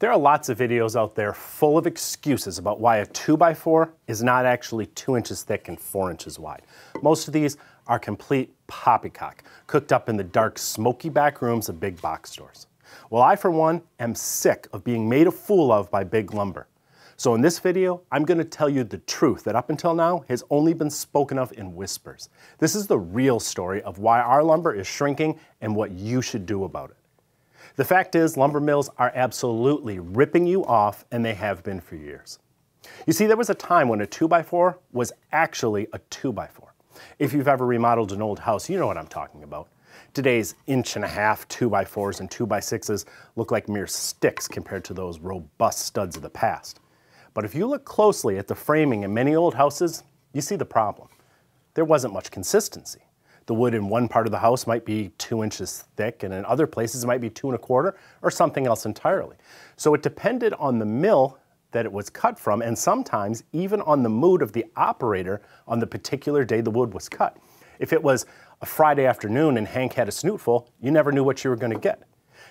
There are lots of videos out there full of excuses about why a 2x4 is not actually 2 inches thick and 4 inches wide. Most of these are complete poppycock, cooked up in the dark, smoky back rooms of big box stores. Well, I, for one, am sick of being made a fool of by big lumber. So in this video, I'm going to tell you the truth that up until now has only been spoken of in whispers. This is the real story of why our lumber is shrinking and what you should do about it. The fact is, lumber mills are absolutely ripping you off, and they have been for years. You see, there was a time when a 2x4 was actually a 2x4. If you've ever remodeled an old house, you know what I'm talking about. Today's 1.5-inch 2x4s and 2x6s look like mere sticks compared to those robust studs of the past. But if you look closely at the framing in many old houses, you see the problem. There wasn't much consistency. The wood in one part of the house might be 2 inches thick, and in other places it might be 2 1/4 or something else entirely. So it depended on the mill that it was cut from, and sometimes even on the mood of the operator on the particular day the wood was cut. If it was a Friday afternoon and Hank had a snootful, you never knew what you were going to get.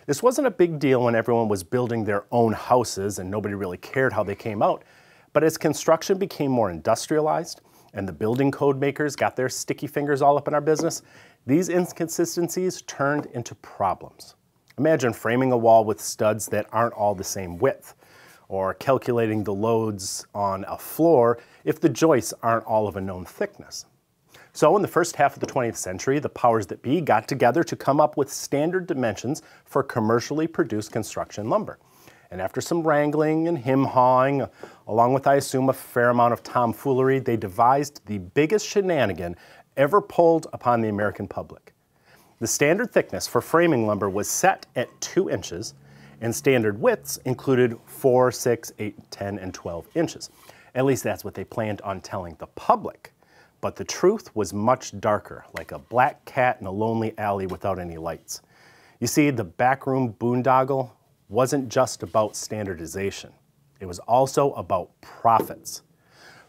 This wasn't a big deal when everyone was building their own houses and nobody really cared how they came out, but as construction became more industrialized, and the building code makers got their sticky fingers all up in our business, these inconsistencies turned into problems. Imagine framing a wall with studs that aren't all the same width, or calculating the loads on a floor if the joists aren't all of a known thickness. So in the first half of the 20th century, the powers that be got together to come up with standard dimensions for commercially produced construction lumber. And after some wrangling and hem-hawing, along with, I assume, a fair amount of tomfoolery, they devised the biggest shenanigan ever pulled upon the American public. The standard thickness for framing lumber was set at 2 inches, and standard widths included 4, 6, 8, 10, and 12 inches. At least that's what they planned on telling the public. But the truth was much darker, like a black cat in a lonely alley without any lights. You see, the backroom boondoggle wasn't just about standardization. It was also about profits.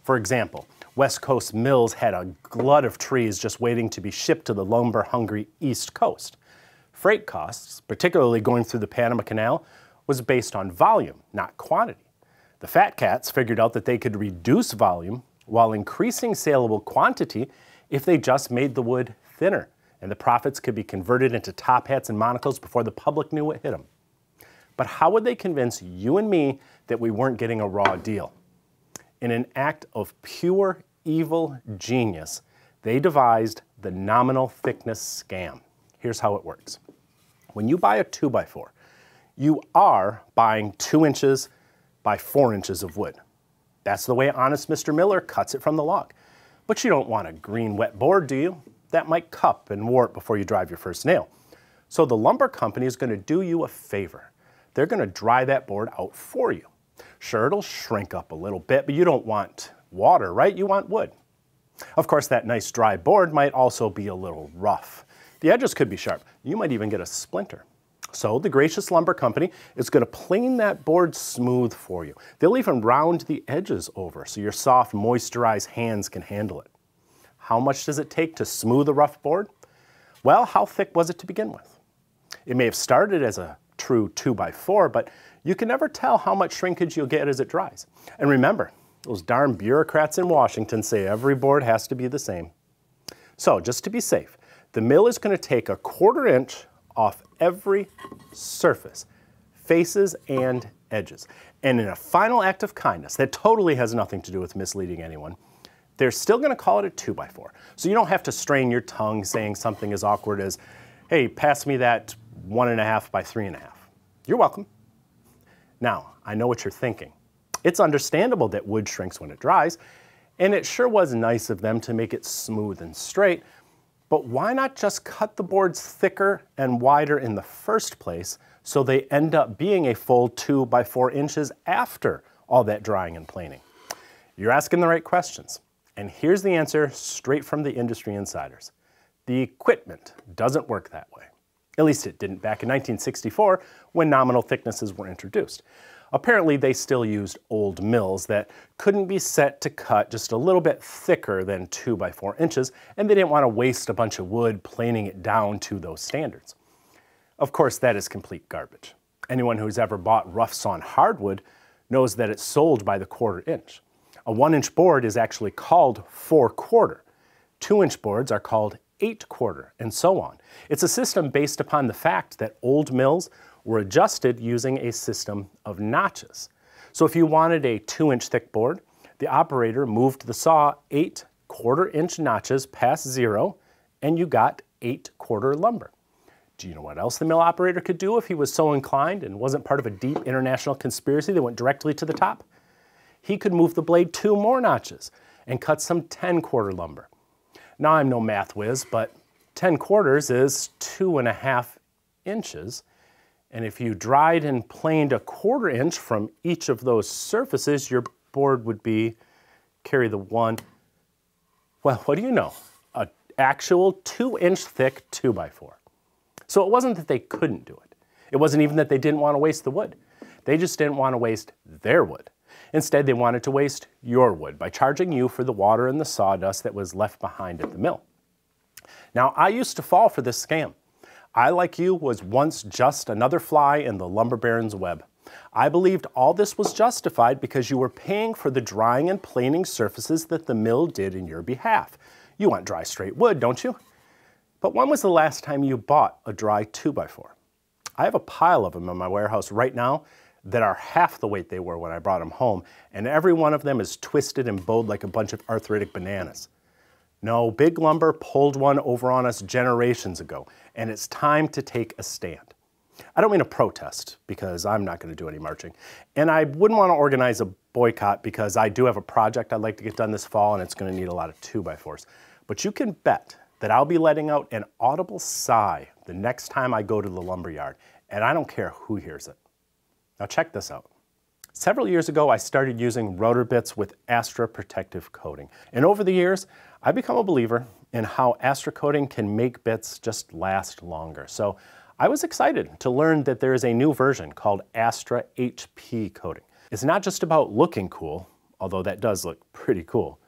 For example, West Coast mills had a glut of trees just waiting to be shipped to the lumber-hungry East Coast. Freight costs, particularly going through the Panama Canal, was based on volume, not quantity. The fat cats figured out that they could reduce volume while increasing saleable quantity if they just made the wood thinner, and the profits could be converted into top hats and monocles before the public knew what hit them. But how would they convince you and me that we weren't getting a raw deal? In an act of pure evil genius, they devised the nominal thickness scam. Here's how it works. When you buy a 2x4, you are buying 2 inches by 4 inches of wood. That's the way honest Mr. Miller cuts it from the log. But you don't want a green wet board, do you? That might cup and warp before you drive your first nail. So the lumber company is going to do you a favor. They're going to dry that board out for you. Sure, it'll shrink up a little bit, but you don't want water, right? You want wood. Of course, that nice dry board might also be a little rough. The edges could be sharp. You might even get a splinter. So the gracious lumber company is going to plane that board smooth for you. They'll even round the edges over so your soft, moisturized hands can handle it. How much does it take to smooth a rough board? Well, how thick was it to begin with? It may have started as a true 2x4, but you can never tell how much shrinkage you'll get as it dries. And remember, those darn bureaucrats in Washington say every board has to be the same. So just to be safe, the mill is going to take a 1/4 inch off every surface, faces and edges. And in a final act of kindness that totally has nothing to do with misleading anyone, they're still going to call it a 2x4. So you don't have to strain your tongue saying something as awkward as, hey, pass me that 1.5 by 3.5. You're welcome. Now, I know what you're thinking. It's understandable that wood shrinks when it dries, and it sure was nice of them to make it smooth and straight, but why not just cut the boards thicker and wider in the first place so they end up being a full 2 by 4 inches after all that drying and planing? You're asking the right questions, and here's the answer straight from the industry insiders. The equipment doesn't work that way. At least it didn't back in 1964 when nominal thicknesses were introduced. Apparently they still used old mills that couldn't be set to cut just a little bit thicker than 2 by 4 inches, and they didn't want to waste a bunch of wood planing it down to those standards. Of course, that is complete garbage. Anyone who's ever bought rough sawn hardwood knows that it's sold by the 1/4 inch. A 1-inch board is actually called 4/4. 2-inch boards are called 8/4, and so on. It's a system based upon the fact that old mills were adjusted using a system of notches. So if you wanted a 2-inch thick board, the operator moved the saw 8/4 inch notches past 0, and you got 8/4 lumber. Do you know what else the mill operator could do if he was so inclined and wasn't part of a deep international conspiracy that went directly to the top? He could move the blade 2 more notches and cut some 10/4 lumber. Now, I'm no math whiz, but 10/4 is 2.5 inches. And if you dried and planed a 1/4 inch from each of those surfaces, your board would carry the one, well, what do you know? An actual 2-inch thick 2x4. So it wasn't that they couldn't do it. It wasn't even that they didn't want to waste the wood. They just didn't want to waste their wood. Instead, they wanted to waste your wood by charging you for the water and the sawdust that was left behind at the mill. Now, I used to fall for this scam. I, like you, was once just another fly in the lumber baron's web. I believed all this was justified because you were paying for the drying and planing surfaces that the mill did in your behalf. You want dry, straight wood, don't you? But when was the last time you bought a dry 2x4? I have a pile of them in my warehouse right now that are half the weight they were when I brought them home, and every one of them is twisted and bowed like a bunch of arthritic bananas. No, Big Lumber pulled one over on us generations ago, and it's time to take a stand. I don't mean to protest, because I'm not going to do any marching, and I wouldn't want to organize a boycott because I do have a project I'd like to get done this fall, and it's going to need a lot of 2x4s. But you can bet that I'll be letting out an audible sigh the next time I go to the lumber yard, and I don't care who hears it. Now check this out. Several years ago, I started using rotor bits with Astra protective coating. And over the years, I've become a believer in how Astra coating can make bits just last longer. So I was excited to learn that there is a new version called Astra HP coating. It's not just about looking cool, although that does look pretty cool.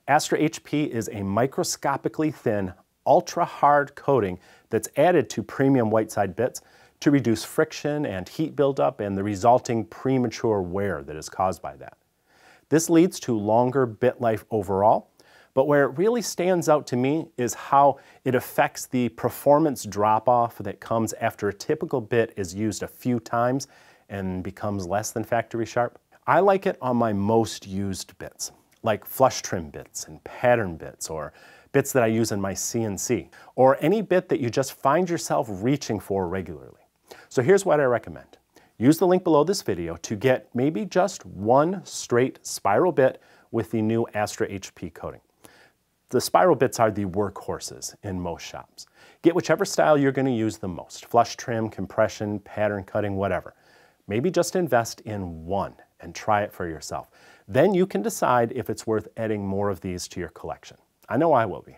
Astra HP is a microscopically thin, ultra hard coating that's added to premium whiteside bits to reduce friction and heat buildup and the resulting premature wear that is caused by that. This leads to longer bit life overall, but where it really stands out to me is how it affects the performance drop-off that comes after a typical bit is used a few times and becomes less than factory sharp. I like it on my most used bits, like flush trim bits and pattern bits, or bits that I use in my CNC, or any bit that you just find yourself reaching for regularly. So here's what I recommend. Use the link below this video to get maybe just one straight spiral bit with the new Astra HP coating. The spiral bits are the workhorses in most shops. Get whichever style you're going to use the most, flush trim, compression, pattern cutting, whatever. Maybe just invest in one and try it for yourself. Then you can decide if it's worth adding more of these to your collection. I know I will be.